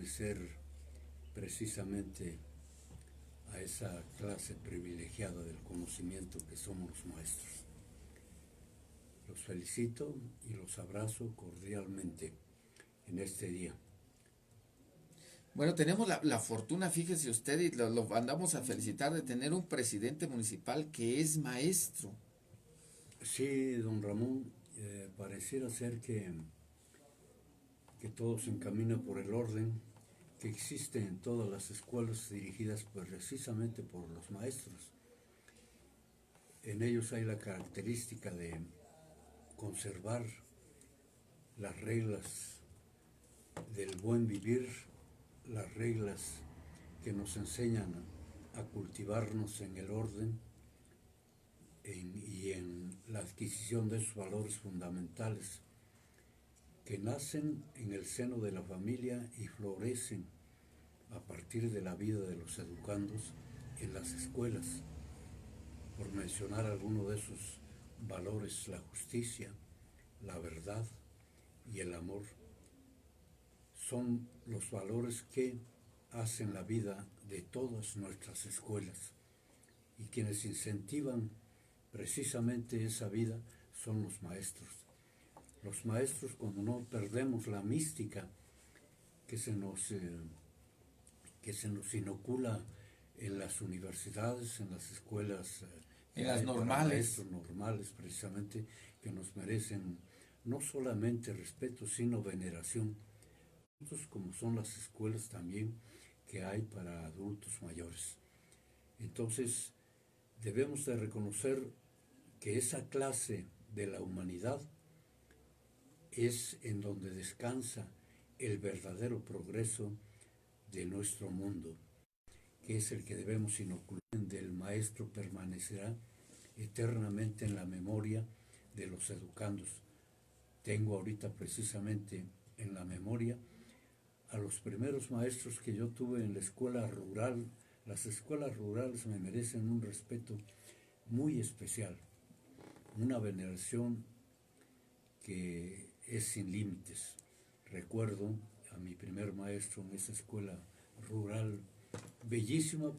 pertenecer precisamente a esa clase privilegiada del conocimiento que somos los maestros. Los felicito y los abrazo cordialmente en este día. Bueno, tenemos la fortuna, fíjese usted, y lo mandamos a felicitar de tener un presidente municipal que es maestro. Sí, don Ramón, pareciera ser que todo se encamina por el orden que existe en todas las escuelas dirigidas precisamente por los maestros. En ellos hay la característica de conservar las reglas del buen vivir, las reglas que nos enseñan a cultivarnos en el orden y en la adquisición de esos valores fundamentales que nacen en el seno de la familia y florecen a partir de la vida de los educandos en las escuelas. Por mencionar alguno de esos valores, la justicia, la verdad y el amor, son los valores que hacen la vida de todas nuestras escuelas, y quienes incentivan precisamente esa vida son los maestros. Los maestros, cuando no perdemos la mística que se nos inocula en las universidades, en las escuelas En las normales. maestros normales, precisamente, que nos merecen no solamente respeto, sino veneración, como son las escuelas también que hay para adultos mayores. Entonces, debemos de reconocer que esa clase de la humanidad es en donde descansa el verdadero progreso de nuestro mundo, que es el que debemos inocular. Del maestro permanecerá eternamente en la memoria de los educandos. Tengo ahorita precisamente en la memoria a los primeros maestros que yo tuve en la escuela rural. Las escuelas rurales me merecen un respeto muy especial, una veneración que es sin límites. Recuerdo a mi primer maestro en esa escuela rural, bellísima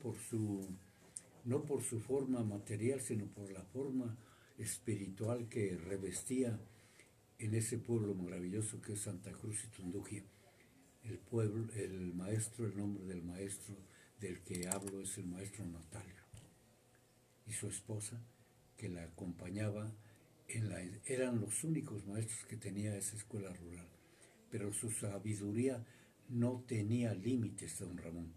no por su forma material, sino por la forma espiritual que revestía en ese pueblo maravilloso que es Santa Cruz y Tundugia. El pueblo, el maestro, el nombre del maestro del que hablo es el maestro Natalio, y su esposa que la acompañaba eran los únicos maestros que tenía esa escuela rural, pero su sabiduría no tenía límites, don Ramón.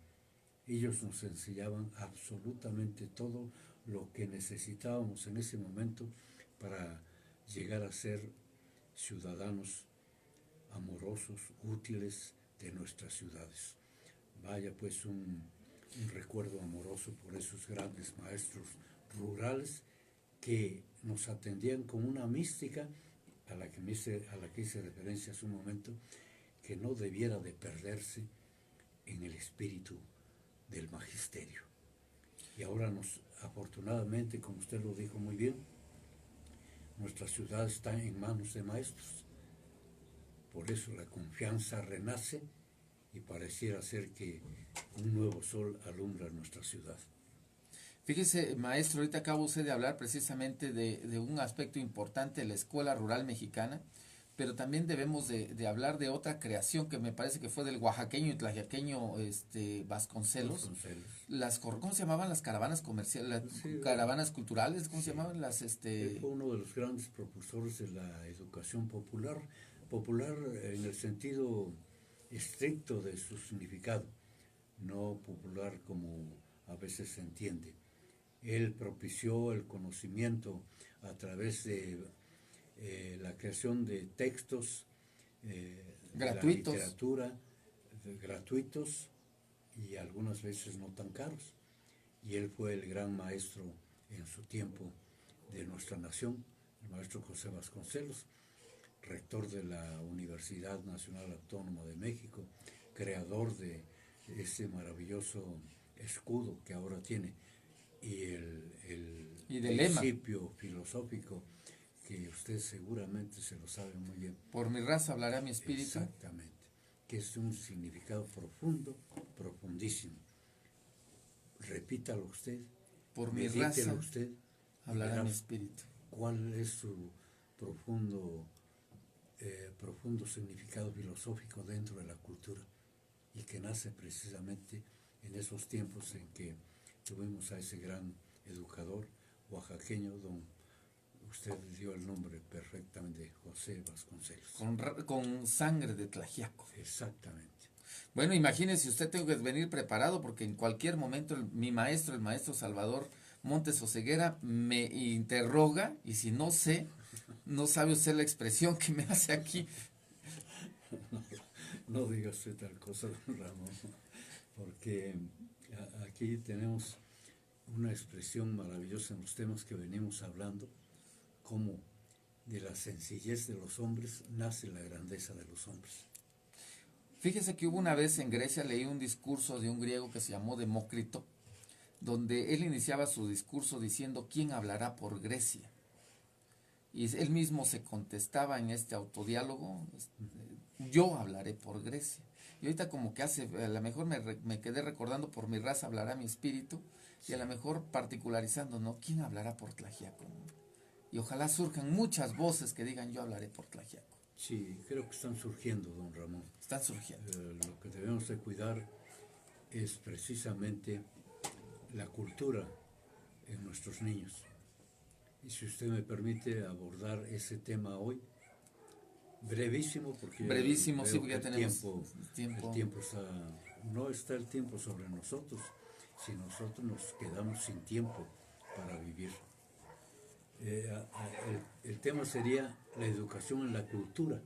Ellos nos enseñaban absolutamente todo lo que necesitábamos en ese momento para llegar a ser ciudadanos amorosos, útiles de nuestras ciudades. Vaya pues un recuerdo amoroso por esos grandes maestros rurales que nos atendían con una mística a la que hice referencia hace un momento, que no debiera de perderse en el espíritu del magisterio. Y ahora afortunadamente, como usted lo dijo muy bien, nuestra ciudad está en manos de maestros. Por eso la confianza renace y pareciera ser que un nuevo sol alumbra nuestra ciudad. Fíjese, maestro, ahorita acaba usted de hablar precisamente de un aspecto importante de la escuela rural mexicana, pero también debemos de hablar de otra creación que me parece que fue del oaxaqueño y tlaxiaqueño Vasconcelos. ¿Cómo se llamaban las caravanas comerciales? Las caravanas culturales, ¿cómo se llamaban? Fue uno de los grandes propulsores de la educación popular en el sentido estricto de su significado, no popular como a veces se entiende. Él propició el conocimiento a través de la creación de textos gratuitos. De la literatura, gratuitos y algunas veces no tan caros. Y él fue el gran maestro en su tiempo de nuestra nación, el maestro José Vasconcelos, rector de la Universidad Nacional Autónoma de México, creador de ese maravilloso escudo que ahora tiene, y el principio filosófico que usted seguramente se lo sabe muy bien. Por mi raza hablará mi espíritu. Exactamente. que es un significado profundo, profundísimo. Repítalo usted, Por mi medítelo raza usted, y hablará mi verás espíritu. cuál es su profundo, profundo significado filosófico dentro de la cultura, y que nace precisamente en esos tiempos en que tuvimos a ese gran educador oaxaqueño, usted dio el nombre perfectamente, José Vasconcelos. Con sangre de Tlaxiaco. Exactamente. Bueno, imagínese, usted tengo que venir preparado porque en cualquier momento mi maestro, el maestro Salvador Montes Oseguera, me interroga y si no sé, no sabe usted la expresión que me hace aquí. No diga usted tal cosa, don Ramón, porque aquí tenemos una expresión maravillosa en los temas que venimos hablando, como de la sencillez de los hombres nace la grandeza de los hombres. Fíjese que hubo una vez en Grecia, leí un discurso de un griego que se llamó Demócrito, donde él iniciaba su discurso diciendo: ¿quién hablará por Grecia? Y él mismo se contestaba en este autodiálogo: yo hablaré por Grecia. Y ahorita como que a lo mejor me quedé recordando: por mi raza hablará mi espíritu, y a lo mejor particularizando, ¿no? ¿Quién hablará por Tlaxiaco? Y ojalá surjan muchas voces que digan: yo hablaré por Tlaxiaco. Sí, creo que están surgiendo, don Ramón. Están surgiendo. Lo que debemos de cuidar es precisamente la cultura en nuestros niños. Y si usted me permite abordar ese tema hoy, brevísimo, porque Brevísimo, veo sí, porque que ya tenemos el tiempo no está el tiempo sobre nosotros, si nosotros nos quedamos sin tiempo para vivir. El tema sería la educación en la cultura.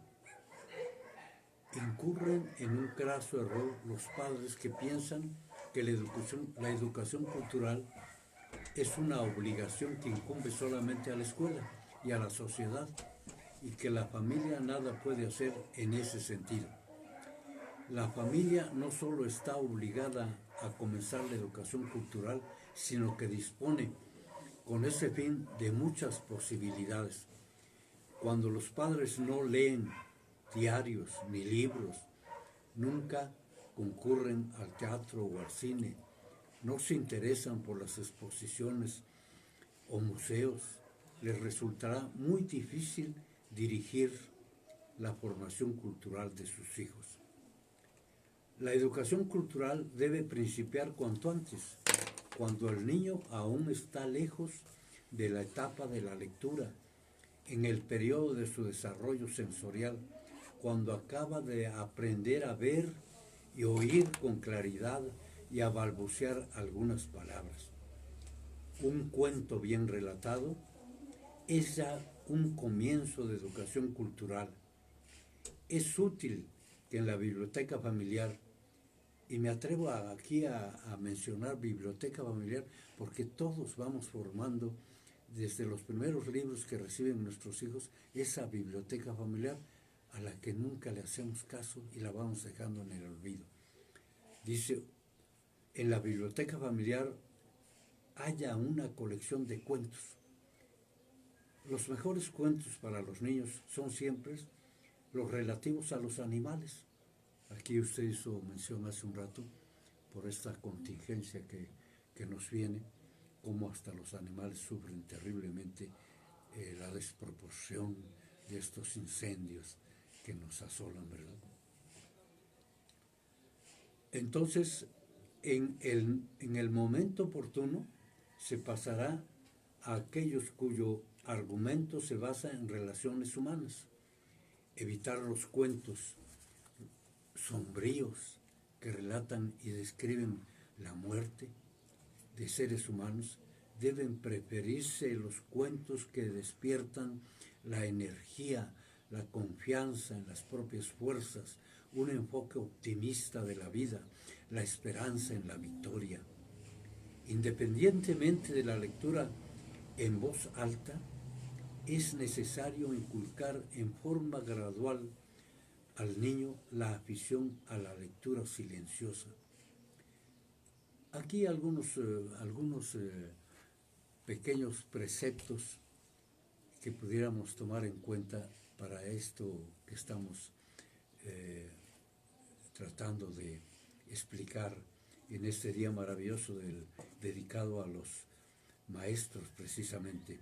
Incurren en un craso error los padres que piensan que la educación cultural es una obligación que incumbe solamente a la escuela y a la sociedad, y que la familia nada puede hacer en ese sentido. La familia no solo está obligada a comenzar la educación cultural, sino que dispone con ese fin de muchas posibilidades. Cuando los padres no leen diarios ni libros, nunca concurren al teatro o al cine, no se interesan por las exposiciones o museos, les resultará muy difícil dirigir la formación cultural de sus hijos. La educación cultural debe principiar cuanto antes, cuando el niño aún está lejos de la etapa de la lectura, en el periodo de su desarrollo sensorial, cuando acaba de aprender a ver y oír con claridad y a balbucear algunas palabras. Un cuento bien relatado es ya un comienzo de educación cultural. Es útil que en la biblioteca familiar, y me atrevo aquí a mencionar biblioteca familiar, porque todos vamos formando desde los primeros libros que reciben nuestros hijos esa biblioteca familiar a la que nunca le hacemos caso y la vamos dejando en el olvido. Dice: en la biblioteca familiar haya una colección de cuentos. Los mejores cuentos para los niños son siempre los relativos a los animales. Aquí usted hizo mención hace un rato, por esta contingencia que nos viene, cómo hasta los animales sufren terriblemente la desproporción de estos incendios que nos asolan, ¿verdad? Entonces, en el momento oportuno, se pasará a aquellos cuyo argumento se basa en relaciones humanas. Evitar los cuentos sombríos que relatan y describen la muerte de seres humanos. Deben preferirse los cuentos que despiertan la energía, la confianza en las propias fuerzas, un enfoque optimista de la vida, la esperanza en la victoria. Independientemente de la lectura en voz alta, es necesario inculcar en forma gradual al niño la afición a la lectura silenciosa. Aquí algunos pequeños preceptos que pudiéramos tomar en cuenta para esto que estamos tratando de explicar en este día maravilloso dedicado a los maestros precisamente.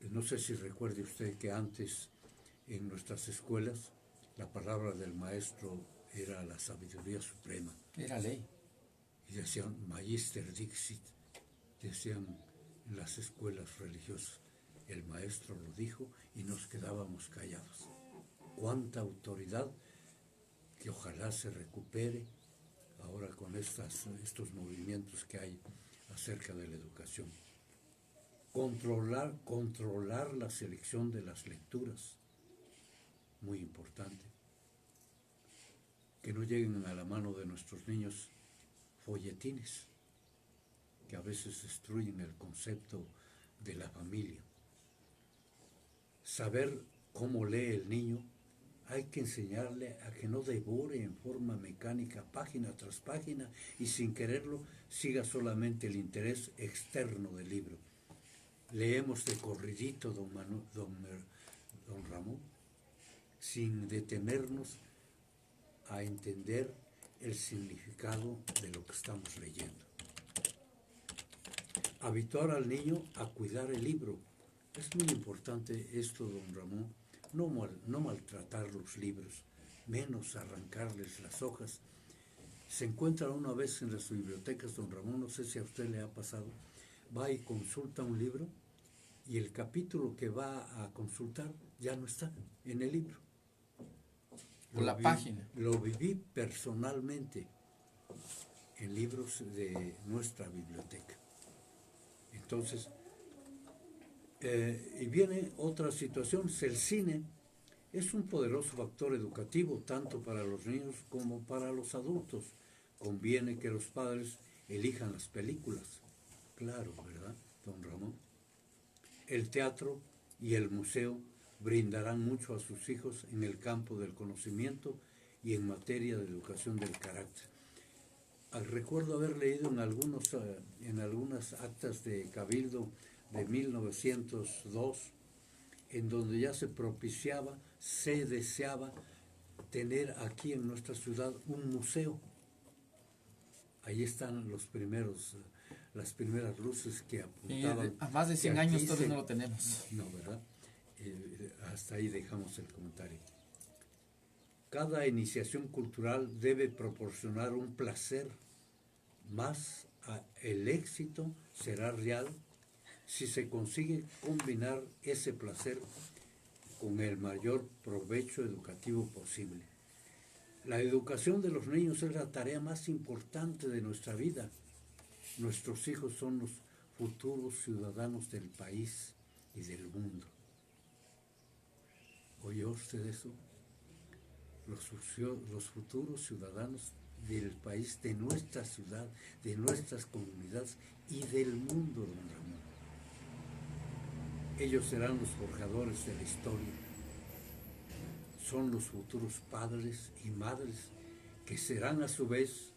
No sé si recuerde usted que antes en nuestras escuelas la palabra del maestro era la sabiduría suprema. Era ley. Y decían Magister Dixit, decían en las escuelas religiosas. El maestro lo dijo y nos quedábamos callados. Cuánta autoridad que ojalá se recupere ahora con estos movimientos que hay acerca de la educación. Controlar la selección de las lecturas, muy importante. Que no lleguen a la mano de nuestros niños folletines, que a veces destruyen el concepto de la familia. Saber cómo lee el niño, hay que enseñarle a que no devore en forma mecánica página tras página y sin quererlo siga solamente el interés externo del libro. Leemos de corridito don Ramón, sin detenernos a entender el significado de lo que estamos leyendo. Habituar al niño a cuidar el libro. Es muy importante esto, don Ramón, no maltratar los libros, menos arrancarles las hojas. Se encuentra una vez en las bibliotecas, don Ramón, no sé si a usted le ha pasado, va y consulta un libro y el capítulo que va a consultar ya no está en el libro. O la página. Lo viví personalmente en libros de nuestra biblioteca. Entonces, y viene otra situación, el cine es un poderoso factor educativo tanto para los niños como para los adultos. Conviene que los padres elijan las películas. Claro, ¿verdad, don Ramón? El teatro y el museo brindarán mucho a sus hijos en el campo del conocimiento y en materia de educación del carácter. Recuerdo haber leído en algunas actas de Cabildo de 1902, en donde ya se deseaba tener aquí en nuestra ciudad un museo. Ahí están las primeras luces que apuntaban. A más de 100 años todavía no lo tenemos. No, ¿verdad? Hasta ahí dejamos el comentario. Cada iniciación cultural debe proporcionar un placer, más el éxito será real si se consigue combinar ese placer con el mayor provecho educativo posible. La educación de los niños es la tarea más importante de nuestra vida. Nuestros hijos son los futuros ciudadanos del país y del mundo. ¿Oyó usted eso? Los futuros ciudadanos del país, de nuestra ciudad, de nuestras comunidades y del mundo, don Ramón. Ellos serán los forjadores de la historia. Son los futuros padres y madres que serán a su vez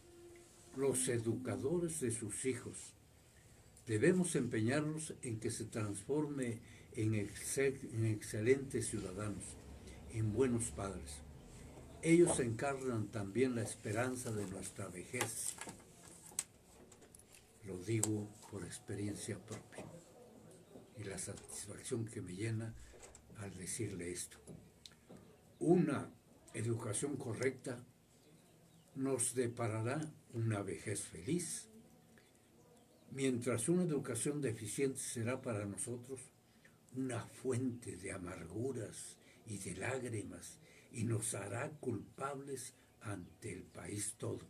los educadores de sus hijos. Debemos empeñarnos en que se transforme en excelentes ciudadanos, en buenos padres. Ellos encarnan también la esperanza de nuestra vejez. Lo digo por experiencia propia y la satisfacción que me llena al decirle esto. Una educación correcta nos deparará una vejez feliz, mientras una educación deficiente será para nosotros una fuente de amarguras y de lágrimas y nos hará culpables ante el país todo,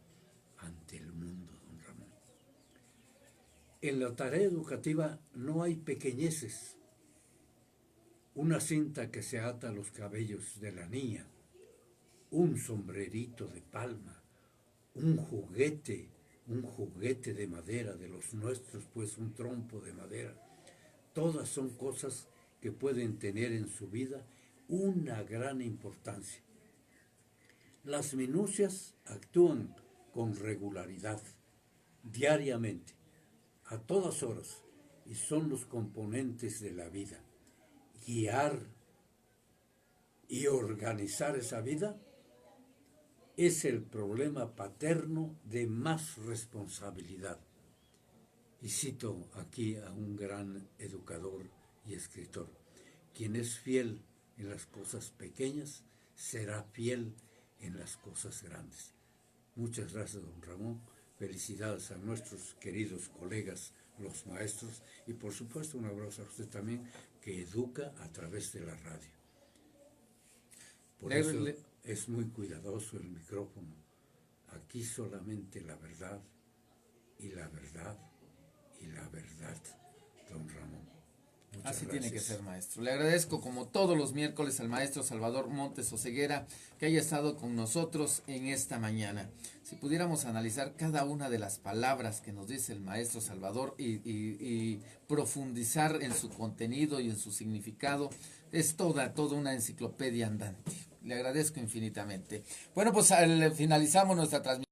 ante el mundo, don Ramón. En la tarea educativa no hay pequeñeces. Una cinta que se ata a los cabellos de la niña, un sombrerito de palma, un juguete de madera, de los nuestros, pues un trompo de madera. Todas son cosas que pueden tener en su vida una gran importancia. Las minucias actúan con regularidad, diariamente, a todas horas, y son los componentes de la vida. Guiar y organizar esa vida es el problema paterno de más responsabilidad. Y cito aquí a un gran educador y escritor: quien es fiel en las cosas pequeñas, será fiel en las cosas grandes. Muchas gracias, don Ramón. Felicidades a nuestros queridos colegas, los maestros, y por supuesto un abrazo a usted también, que educa a través de la radio. Por eso es muy cuidadoso el micrófono. Aquí solamente la verdad y la verdad y la verdad, don Ramón. Muchas Así gracias. tiene que ser, maestro. Le agradezco como todos los miércoles al maestro Salvador Montes Oseguera que haya estado con nosotros en esta mañana. Si pudiéramos analizar cada una de las palabras que nos dice el maestro Salvador y profundizar en su contenido y en su significado, es toda una enciclopedia andante. Le agradezco infinitamente. Bueno, pues finalizamos nuestra transmisión.